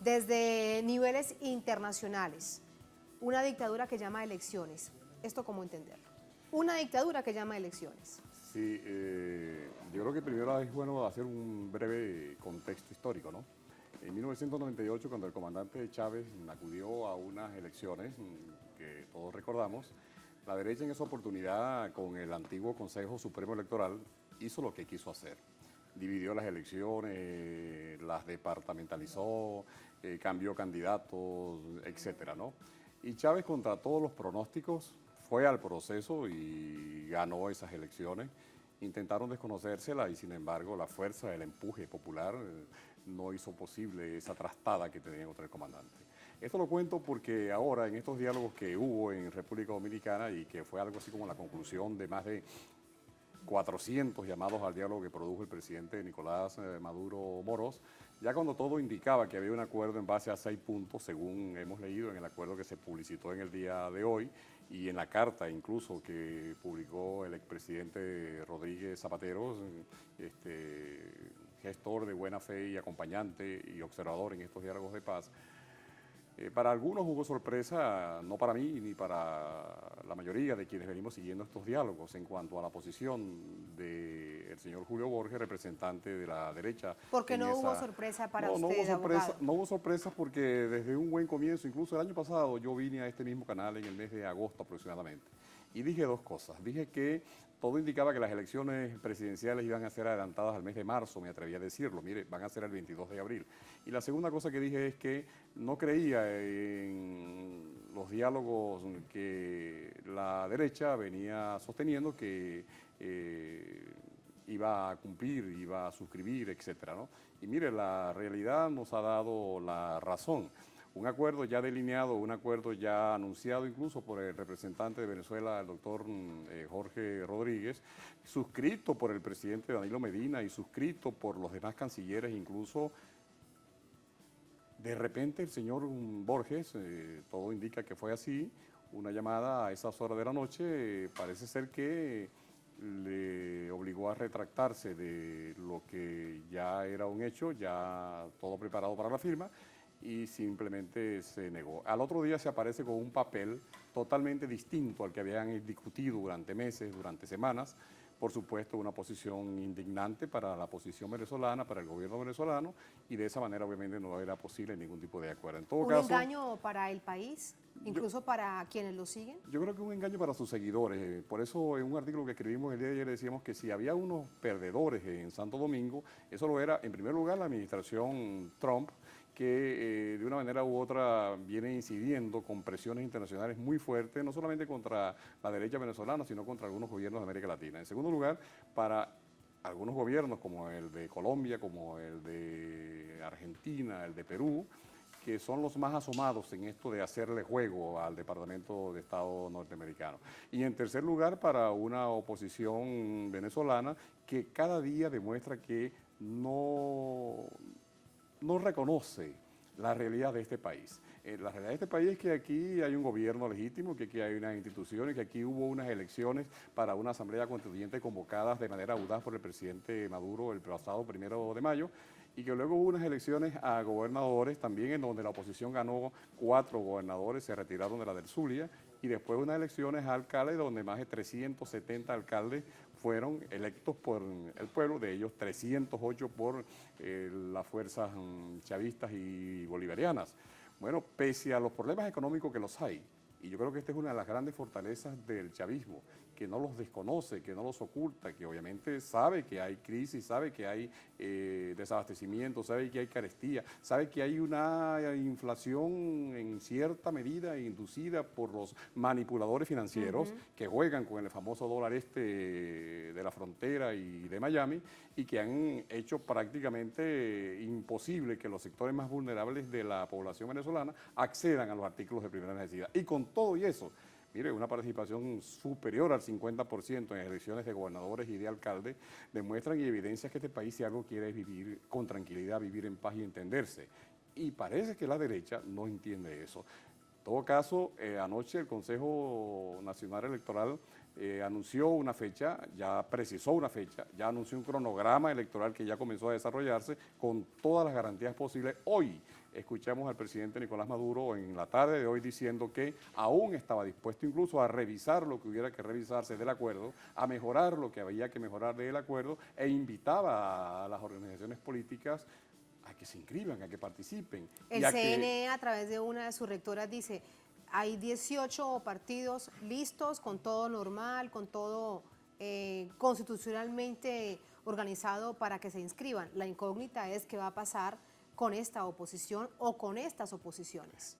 desde niveles internacionales, una dictadura que llama elecciones. ¿Esto cómo entenderlo? Una dictadura que llama elecciones. Sí, yo creo que primero es bueno hacer un breve contexto histórico, ¿no? En 1998, cuando el comandante Chávez acudió a unas elecciones que todos recordamos, la derecha en esa oportunidad, con el antiguo Consejo Supremo Electoral, hizo lo que quiso hacer. Dividió las elecciones, las departamentalizó, cambió candidatos, etcétera, ¿no? Y Chávez, contra todos los pronósticos, fue al proceso y ganó esas elecciones. Intentaron desconocérsela y, sin embargo, la fuerza, el empuje popular no hizo posible esa trastada que tenía contra el comandante. Esto lo cuento porque ahora, en estos diálogos que hubo en República Dominicana y que fue algo así como la conclusión de más de 400 llamados al diálogo que produjo el presidente Nicolás Maduro Moros, ya cuando todo indicaba que había un acuerdo en base a 6 puntos, según hemos leído en el acuerdo que se publicitó en el día de hoy y en la carta incluso que publicó el expresidente Rodríguez Zapatero, gestor de buena fe y acompañante y observador en estos diálogos de paz. Para algunos hubo sorpresa, no para mí ni para la mayoría de quienes venimos siguiendo estos diálogos en cuanto a la posición del señor Julio Borges, representante de la derecha. ¿Por qué no hubo sorpresa para usted, no hubo sorpresa, abogado? no hubo sorpresa porque desde un buen comienzo, incluso el año pasado, yo vine a este mismo canal en el mes de agosto aproximadamente y dije dos cosas. Dije que todo indicaba que las elecciones presidenciales iban a ser adelantadas al mes de marzo, me atreví a decirlo, mire, van a ser el 22 de abril. Y la segunda cosa que dije es que no creía en los diálogos que la derecha venía sosteniendo que iba a cumplir, iba a suscribir, etcétera, ¿no? Y mire, la realidad nos ha dado la razón. Un acuerdo ya delineado, un acuerdo ya anunciado incluso por el representante de Venezuela, el doctor Jorge Rodríguez, suscrito por el presidente Danilo Medina y suscrito por los demás cancilleres incluso. De repente el señor Borges, todo indica que fue así, una llamada a esas horas de la noche, parece ser que le obligó a retractarse de lo que ya era un hecho, ya todo preparado para la firma, y simplemente se negó. Al otro día se aparece con un papel totalmente distinto al que habían discutido durante meses, durante semanas. Por supuesto, una posición indignante para la posición venezolana, para el gobierno venezolano, y de esa manera obviamente no era posible ningún tipo de acuerdo. En todo ¿Un caso, engaño para el país, incluso para quienes lo siguen? yo creo que un engaño para sus seguidores. Por eso en un artículo que escribimos el día de ayer decíamos que si había unos perdedores en Santo Domingo, eso lo era en primer lugar la administración Trump, que de una manera u otra viene incidiendo con presiones internacionales muy fuertes, no solamente contra la derecha venezolana, sino contra algunos gobiernos de América Latina. En segundo lugar, para algunos gobiernos como el de Colombia, como el de Argentina, el de Perú, que son los más asomados en esto de hacerle juego al Departamento de Estado norteamericano. Y en tercer lugar, para una oposición venezolana que cada día demuestra que no reconoce la realidad de este país. La realidad de este país es que aquí hay un gobierno legítimo, que aquí hay unas instituciones, que aquí hubo unas elecciones para una asamblea constituyente convocadas de manera audaz por el presidente Maduro el pasado 1 de mayo, y que luego hubo unas elecciones a gobernadores también en donde la oposición ganó 4 gobernadores, se retiraron de la del Zulia, y después unas elecciones a alcaldes donde más de 370 alcaldes fueron electos por el pueblo, de ellos 308 por las fuerzas chavistas y bolivarianas. Bueno, pese a los problemas económicos que los hay, y yo creo que esta es una de las grandes fortalezas del chavismo, que no los desconoce, que no los oculta, que obviamente sabe que hay crisis, sabe que hay desabastecimiento, sabe que hay carestía, sabe que hay una inflación en cierta medida inducida por los manipuladores financieros que juegan con el famoso dólar de la frontera y de Miami, y que han hecho prácticamente imposible que los sectores más vulnerables de la población venezolana accedan a los artículos de primera necesidad. Y con todo y eso, mire, una participación superior al 50% en elecciones de gobernadores y de alcaldes demuestran y evidencian que este país, si algo quiere, es vivir con tranquilidad, vivir en paz y entenderse. Y parece que la derecha no entiende eso. En todo caso, anoche el Consejo Nacional Electoral anunció una fecha, ya precisó una fecha, ya anunció un cronograma electoral que ya comenzó a desarrollarse con todas las garantías posibles. Hoy escuchamos al presidente Nicolás Maduro en la tarde de hoy diciendo que aún estaba dispuesto incluso a revisar lo que hubiera que revisarse del acuerdo, a mejorar lo que había que mejorar del acuerdo, e invitaba a las organizaciones políticas a que se inscriban, a que participen. El CNE, a través de una de sus rectoras, dice: hay 18 partidos listos, con todo normal, con todo constitucionalmente organizado para que se inscriban. La incógnita es qué va a pasar con esta oposición o con estas oposiciones.